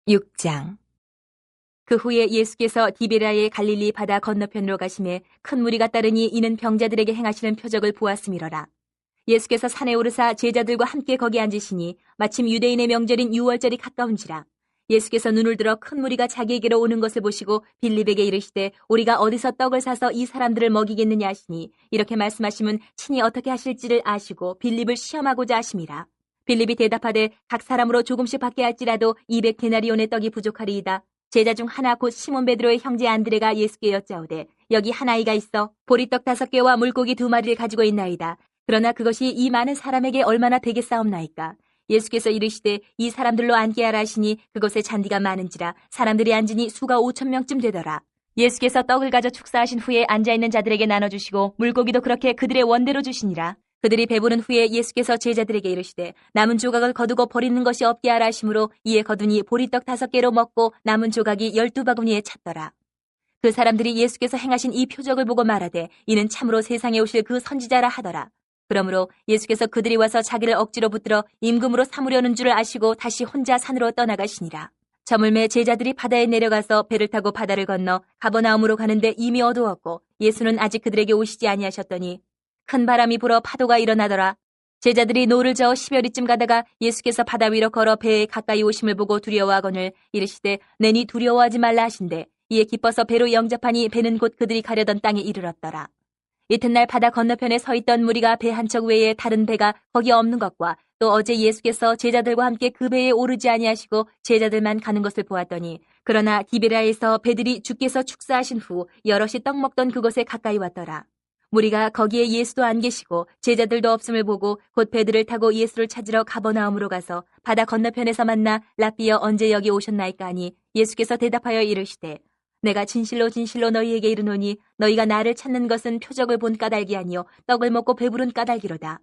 6장. 그 후에 예수께서 디베라의 갈릴리 바다 건너편으로 가심에 큰 무리가 따르니 이는 병자들에게 행하시는 표적을 보았음이러라. 예수께서 산에 오르사 제자들과 함께 거기 앉으시니 마침 유대인의 명절인 유월절이 가까운지라. 예수께서 눈을 들어 큰 무리가 자기에게로 오는 것을 보시고 빌립에게 이르시되 우리가 어디서 떡을 사서 이 사람들을 먹이겠느냐 하시니 이렇게 말씀하시면 친히 어떻게 하실지를 아시고 빌립을 시험하고자 하심이라. 빌립이 대답하되 각 사람으로 조금씩 받게 할지라도 200데나리온의 떡이 부족하리이다. 제자 중 하나 곧 시몬 베드로의 형제 안드레가 예수께 여짜오되 여기 한 아이가 있어 보리떡 5개와 물고기 2마리를 가지고 있나이다. 그러나 그것이 이 많은 사람에게 얼마나 되겠사옵나이까. 예수께서 이르시되 이 사람들로 앉게 하라 하시니 그곳에 잔디가 많은지라 사람들이 앉으니 수가 5,000명쯤 되더라. 예수께서 떡을 가져 축사하신 후에 앉아있는 자들에게 나눠주시고 물고기도 그렇게 그들의 원대로 주시니라. 그들이 배부른 후에 예수께서 제자들에게 이르시되 남은 조각을 거두고 버리는 것이 없게 하라 하심으로 이에 거두니 보리떡 5개로 먹고 남은 조각이 12바구니에 찼더라. 그 사람들이 예수께서 행하신 이 표적을 보고 말하되 이는 참으로 세상에 오실 그 선지자라 하더라. 그러므로 예수께서 그들이 와서 자기를 억지로 붙들어 임금으로 삼으려는 줄을 아시고 다시 혼자 산으로 떠나가시니라. 저물매 제자들이 바다에 내려가서 배를 타고 바다를 건너 가버나움으로 가는데 이미 어두웠고 예수는 아직 그들에게 오시지 아니하셨더니 큰 바람이 불어 파도가 일어나더라. 제자들이 노를 저어 10여리쯤 가다가 예수께서 바다 위로 걸어 배에 가까이 오심을 보고 두려워하거늘 이르시되 내니 두려워하지 말라 하신대 이에 기뻐서 배로 영접하니 배는 곧 그들이 가려던 땅에 이르렀더라. 이튿날 바다 건너편에 서 있던 무리가 배 한 척 외에 다른 배가 거기 없는 것과 또 어제 예수께서 제자들과 함께 그 배에 오르지 아니하시고 제자들만 가는 것을 보았더니 그러나 디베라에서 배들이 주께서 축사하신 후 여럿이 떡 먹던 그곳에 가까이 왔더라. 무리가 거기에 예수도 안 계시고 제자들도 없음을 보고 곧 배들을 타고 예수를 찾으러 가버나움으로 가서 바다 건너편에서 만나 랍비여 언제 여기 오셨나이까 하니 예수께서 대답하여 이르시되 내가 진실로 진실로 너희에게 이르노니 너희가 나를 찾는 것은 표적을 본 까닭이 아니요 떡을 먹고 배부른 까닭이로다.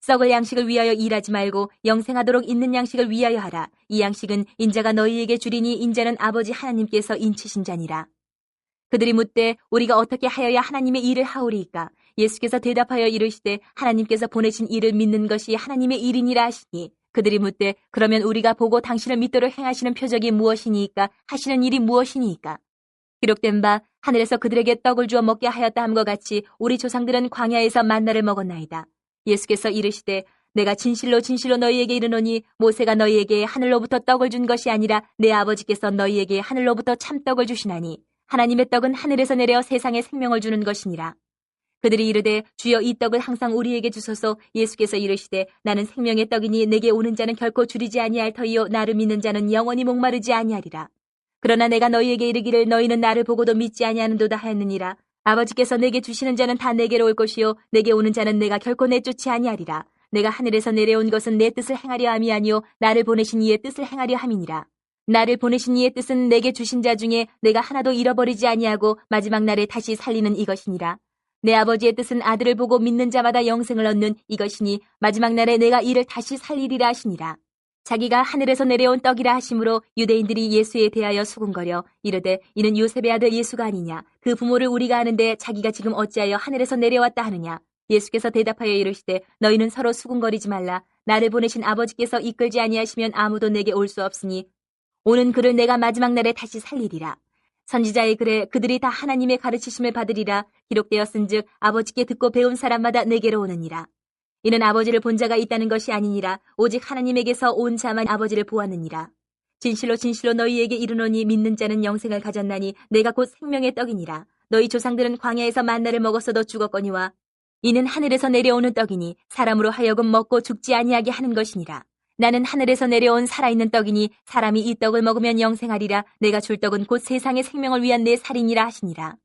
썩을 양식을 위하여 일하지 말고 영생하도록 있는 양식을 위하여 하라. 이 양식은 인자가 너희에게 주리니 인자는 아버지 하나님께서 인치신 자니라. 그들이 묻되 우리가 어떻게 하여야 하나님의 일을 하오리이까? 예수께서 대답하여 이르시되 하나님께서 보내신 일을 믿는 것이 하나님의 일이니라 하시니 그들이 묻되 그러면 우리가 보고 당신을 믿도록 행하시는 표적이 무엇이니이까? 하시는 일이 무엇이니이까? 기록된 바 하늘에서 그들에게 떡을 주어 먹게 하였다 함과 같이 우리 조상들은 광야에서 만나를 먹었나이다. 예수께서 이르시되 내가 진실로 진실로 너희에게 이르노니 모세가 너희에게 하늘로부터 떡을 준 것이 아니라 내 아버지께서 너희에게 하늘로부터 참떡을 주시나니 하나님의 떡은 하늘에서 내려 세상에 생명을 주는 것이니라. 그들이 이르되 주여 이 떡을 항상 우리에게 주소서. 예수께서 이르시되 나는 생명의 떡이니 내게 오는 자는 결코 줄이지 아니할 터이요 나를 믿는 자는 영원히 목마르지 아니하리라. 그러나 내가 너희에게 이르기를 너희는 나를 보고도 믿지 아니하는도다 하였느니라. 아버지께서 내게 주시는 자는 다 내게로 올 것이요 내게 오는 자는 내가 결코 내쫓지 아니하리라. 내가 하늘에서 내려온 것은 내 뜻을 행하려 함이 아니요 나를 보내신 이의 뜻을 행하려 함이니라. 나를 보내신 이의 뜻은 내게 주신 자 중에 내가 하나도 잃어버리지 아니하고 마지막 날에 다시 살리는 이것이니라. 내 아버지의 뜻은 아들을 보고 믿는 자마다 영생을 얻는 이것이니 마지막 날에 내가 이를 다시 살리리라 하시니라. 자기가 하늘에서 내려온 떡이라 하심으로 유대인들이 예수에 대하여 수군거려 이르되 이는 요셉의 아들 예수가 아니냐. 그 부모를 우리가 아는데 자기가 지금 어찌하여 하늘에서 내려왔다 하느냐. 예수께서 대답하여 이르시되 너희는 서로 수군거리지 말라. 나를 보내신 아버지께서 이끌지 아니하시면 아무도 내게 올 수 없으니 오는 그를 내가 마지막 날에 다시 살리리라. 선지자의 글에 그들이 다 하나님의 가르치심을 받으리라. 기록되었은즉 아버지께 듣고 배운 사람마다 내게로 오느니라. 이는 아버지를 본 자가 있다는 것이 아니니라. 오직 하나님에게서 온 자만 아버지를 보았느니라. 진실로 진실로 너희에게 이르노니 믿는 자는 영생을 가졌나니 내가 곧 생명의 떡이니라. 너희 조상들은 광야에서 만나를 먹었어도 죽었거니와 이는 하늘에서 내려오는 떡이니 사람으로 하여금 먹고 죽지 아니하게 하는 것이니라. 나는 하늘에서 내려온 살아있는 떡이니 사람이 이 떡을 먹으면 영생하리라. 내가 줄 떡은 곧 세상의 생명을 위한 내 살이니라 하시니라.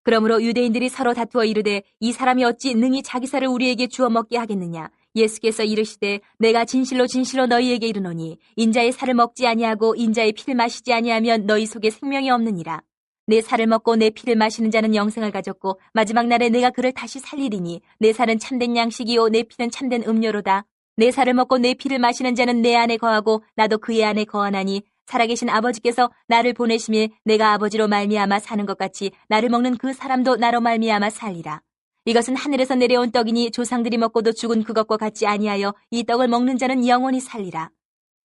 그러므로 유대인들이 서로 다투어 이르되 이 사람이 어찌 능히 자기 살을 우리에게 주어 먹게 하겠느냐. 예수께서 이르시되 내가 진실로 진실로 너희에게 이르노니 인자의 살을 먹지 아니하고 인자의 피를 마시지 아니하면 너희 속에 생명이 없느니라. 내 살을 먹고 내 피를 마시는 자는 영생을 가졌고 마지막 날에 내가 그를 다시 살리리니 내 살은 참된 양식이요 내 피는 참된 음료로다. 내 살을 먹고 내 피를 마시는 자는 내 안에 거하고 나도 그의 안에 거하나니 살아계신 아버지께서 나를 보내심에 내가 아버지로 말미암아 사는 것 같이 나를 먹는 그 사람도 나로 말미암아 살리라. 이것은 하늘에서 내려온 떡이니 조상들이 먹고도 죽은 그것과 같지 아니하여 이 떡을 먹는 자는 영원히 살리라.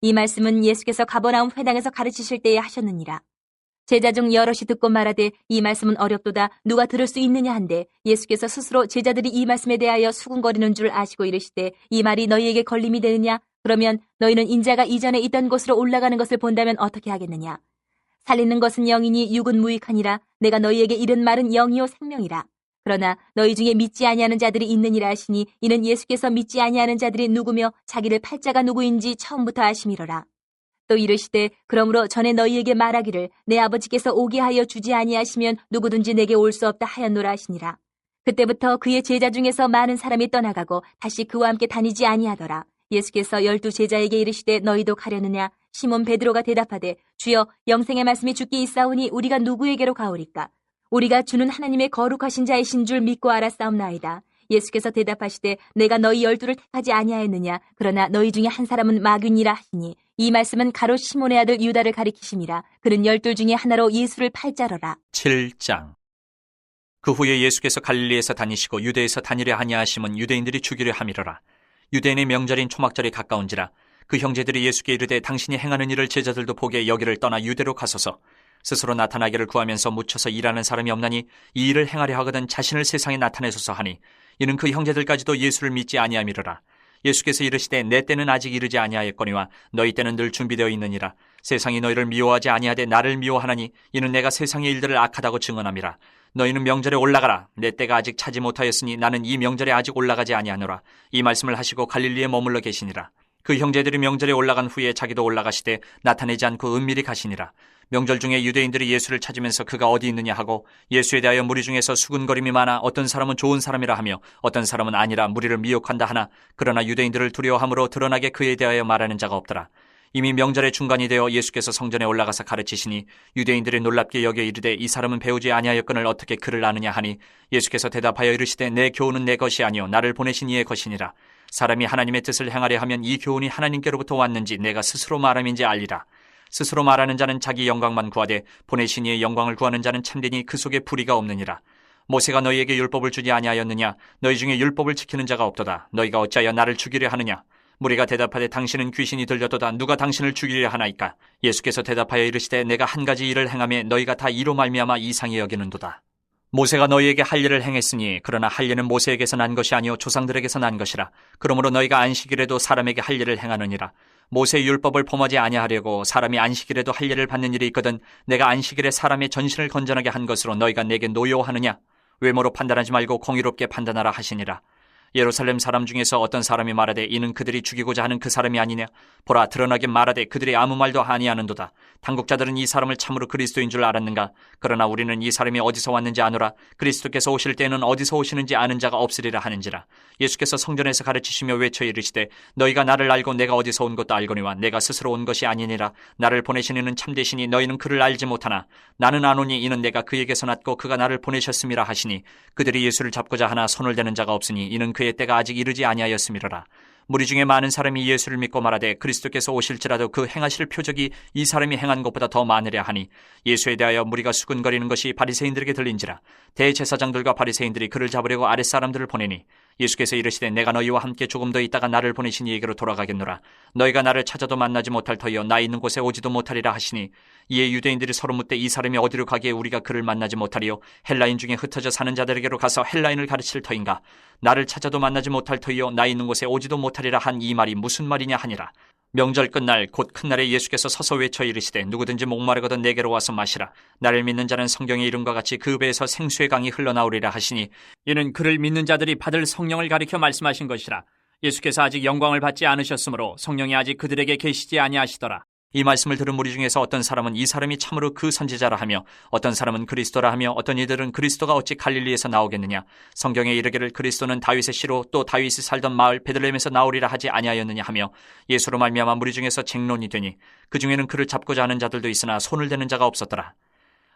이 말씀은 예수께서 가버나움 회당에서 가르치실 때에 하셨느니라. 제자 중 여럿이 듣고 말하되 이 말씀은 어렵도다 누가 들을 수 있느냐 한데 예수께서 스스로 제자들이 이 말씀에 대하여 수군거리는 줄 아시고 이르시되 이 말이 너희에게 걸림이 되느냐? 그러면 너희는 인자가 이전에 있던 곳으로 올라가는 것을 본다면 어떻게 하겠느냐? 살리는 것은 영이니 육은 무익하니라. 내가 너희에게 이른 말은 영이요 생명이라. 그러나 너희 중에 믿지 아니하는 자들이 있느니라 하시니 이는 예수께서 믿지 아니하는 자들이 누구며 자기를 팔자가 누구인지 처음부터 아심이로라. 또 이르시되 그러므로 전에 너희에게 말하기를 내 아버지께서 오게 하여 주지 아니하시면 누구든지 내게 올 수 없다 하였노라 하시니라. 그때부터 그의 제자 중에서 많은 사람이 떠나가고 다시 그와 함께 다니지 아니하더라. 예수께서 12 제자에게 이르시되 너희도 가려느냐? 시몬 베드로가 대답하되 주여 영생의 말씀이 주께 있사오니 우리가 누구에게로 가오리까? 우리가 주는 하나님의 거룩하신 자이신 줄 믿고 알았사옵나이다. 예수께서 대답하시되 내가 너희 12를 택하지 아니하였느냐? 그러나 너희 중에 한 사람은 마귀니라 하시니 이 말씀은 가롯 시몬의 아들 유다를 가리키심이라. 그는 12 중에 하나로 예수를 팔자러라. 7장. 그 후에 예수께서 갈릴리에서 다니시고 유대에서 다니려 하냐하심은 유대인들이 죽이려 함이로라. 유대인의 명절인 초막절이 가까운지라. 그 형제들이 예수께 이르되 당신이 행하는 일을 제자들도 보게 여기를 떠나 유대로 가소서. 스스로 나타나기를 구하면서 묻혀서 일하는 사람이 없나니 이 일을 행하려 하거든 자신을 세상에 나타내소서 하니 이는 그 형제들까지도 예수를 믿지 아니함이로라. 예수께서 이르시되 내 때는 아직 이르지 아니하였거니와 너희 때는 늘 준비되어 있느니라. 세상이 너희를 미워하지 아니하되 나를 미워하나니 이는 내가 세상의 일들을 악하다고 증언함이라. 너희는 명절에 올라가라. 내 때가 아직 차지 못하였으니 나는 이 명절에 아직 올라가지 아니하노라. 이 말씀을 하시고 갈릴리에 머물러 계시니라. 그 형제들이 명절에 올라간 후에 자기도 올라가시되 나타내지 않고 은밀히 가시니라. 명절 중에 유대인들이 예수를 찾으면서 그가 어디 있느냐 하고 예수에 대하여 무리 중에서 수군거림이 많아 어떤 사람은 좋은 사람이라 하며 어떤 사람은 아니라 무리를 미혹한다 하나 그러나 유대인들을 두려워함으로 드러나게 그에 대하여 말하는 자가 없더라. 이미 명절의 중간이 되어 예수께서 성전에 올라가서 가르치시니 유대인들이 놀랍게 여겨 이르되 이 사람은 배우지 아니하였거늘 어떻게 그를 아느냐 하니 예수께서 대답하여 이르시되 내 교훈은 내 것이 아니요 나를 보내신 이의 것이니라. 사람이 하나님의 뜻을 행하려 하면 이 교훈이 하나님께로부터 왔는지 내가 스스로 말함인지 알리라. 스스로 말하는 자는 자기 영광만 구하되 보내신 이의 영광을 구하는 자는 참되니 그 속에 불의가 없느니라. 모세가 너희에게 율법을 주지 아니하였느냐? 너희 중에 율법을 지키는 자가 없도다. 너희가 어찌하여 나를 죽이려 하느냐? 무리가 대답하되 당신은 귀신이 들렸도다. 누가 당신을 죽이려 하나이까? 예수께서 대답하여 이르시되 내가 한 가지 일을 행하며 너희가 다 이로 말미암아 이상히 여기는도다. 모세가 너희에게 할 일을 행했으니 그러나 할 일은 모세에게서 난 것이 아니요 조상들에게서 난 것이라. 그러므로 너희가 안식일에도 사람에게 할 일을 행하느니라. 모세의 율법을 범하지 아니하려고 사람이 안식일에도 할 일을 받는 일이 있거든 내가 안식일에 사람의 전신을 건전하게 한 것으로 너희가 내게 노여워하느냐? 외모로 판단하지 말고 공의롭게 판단하라 하시니라. 예루살렘 사람 중에서 어떤 사람이 말하되 이는 그들이 죽이고자 하는 그 사람이 아니냐? 보라 드러나게 말하되 그들이 아무 말도 아니하는도다. 당국자들은 이 사람을 참으로 그리스도인 줄 알았는가? 그러나 우리는 이 사람이 어디서 왔는지 아노라. 그리스도께서 오실 때에는 어디서 오시는지 아는 자가 없으리라 하는지라. 예수께서 성전에서 가르치시며 외쳐 이르시되 너희가 나를 알고 내가 어디서 온 것도 알거니와 내가 스스로 온 것이 아니니라. 나를 보내신 이는 참되시니 너희는 그를 알지 못하나 나는 아노니 이는 내가 그에게서 났고 그가 나를 보내셨음이라 하시니 그들이 예수를 잡고자 하나 손을 대는 자가 없으니 이는 그의 때가 아직 이르지 아니하였음이로라. 무리 중에 많은 사람이 예수를 믿고 말하되 그리스도께서 오실지라도 그 행하실 표적이 이 사람이 행한 것보다 더 많으랴 하니 예수에 대하여 무리가 수군거리는 것이 바리새인들에게 들린지라. 대제사장들과 바리새인들이 그를 잡으려고 아랫사람들을 보내니 예수께서 이르시되 내가 너희와 함께 조금 더 있다가 나를 보내신 이에게로 돌아가겠노라. 너희가 나를 찾아도 만나지 못할 터이요 나 있는 곳에 오지도 못하리라 하시니 이에 유대인들이 서로 묻되 이 사람이 어디로 가기에 우리가 그를 만나지 못하리요? 헬라인 중에 흩어져 사는 자들에게로 가서 헬라인을 가르칠 터인가? 나를 찾아도 만나지 못할 터이요 나 있는 곳에 오지도 못하리라 한 이 말이 무슨 말이냐 하니라. 명절 끝날 곧 큰 날에 예수께서 서서 외쳐 이르시되 누구든지 목마르거든 내게로 와서 마시라. 나를 믿는 자는 성경의 이름과 같이 그 배에서 생수의 강이 흘러나오리라 하시니 이는 그를 믿는 자들이 받을 성령을 가리켜 말씀하신 것이라. 예수께서 아직 영광을 받지 않으셨으므로 성령이 아직 그들에게 계시지 아니하시더라. 이 말씀을 들은 무리 중에서 어떤 사람은 이 사람이 참으로 그 선지자라 하며 어떤 사람은 그리스도라 하며 어떤 이들은 그리스도가 어찌 갈릴리에서 나오겠느냐? 성경에 이르기를 그리스도는 다윗의 씨로 또 다윗이 살던 마을 베들레헴에서 나오리라 하지 아니하였느냐 하며 예수로 말미암아 무리 중에서 쟁론이 되니 그 중에는 그를 잡고자 하는 자들도 있으나 손을 대는 자가 없었더라.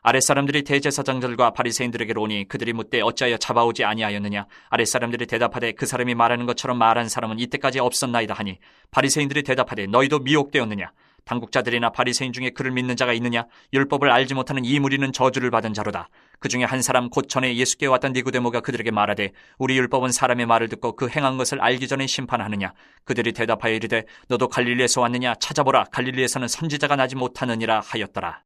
아랫사람들이 대제사장들과 바리새인들에게로 오니 그들이 묻되 어찌하여 잡아오지 아니하였느냐? 아랫사람들이 대답하되 그 사람이 말하는 것처럼 말한 사람은 이때까지 없었나이다 하니 바리새인들이 대답하되 너희도 미혹되었느냐? 당국자들이나 바리새인 중에 그를 믿는 자가 있느냐? 율법을 알지 못하는 이 무리는 저주를 받은 자로다. 그 중에 한 사람 곧 전에 예수께 왔던 니고데모가 그들에게 말하되 우리 율법은 사람의 말을 듣고 그 행한 것을 알기 전에 심판하느냐? 그들이 대답하여 이르되 너도 갈릴리에서 왔느냐? 찾아보라, 갈릴리에서는 선지자가 나지 못하느니라 하였더라.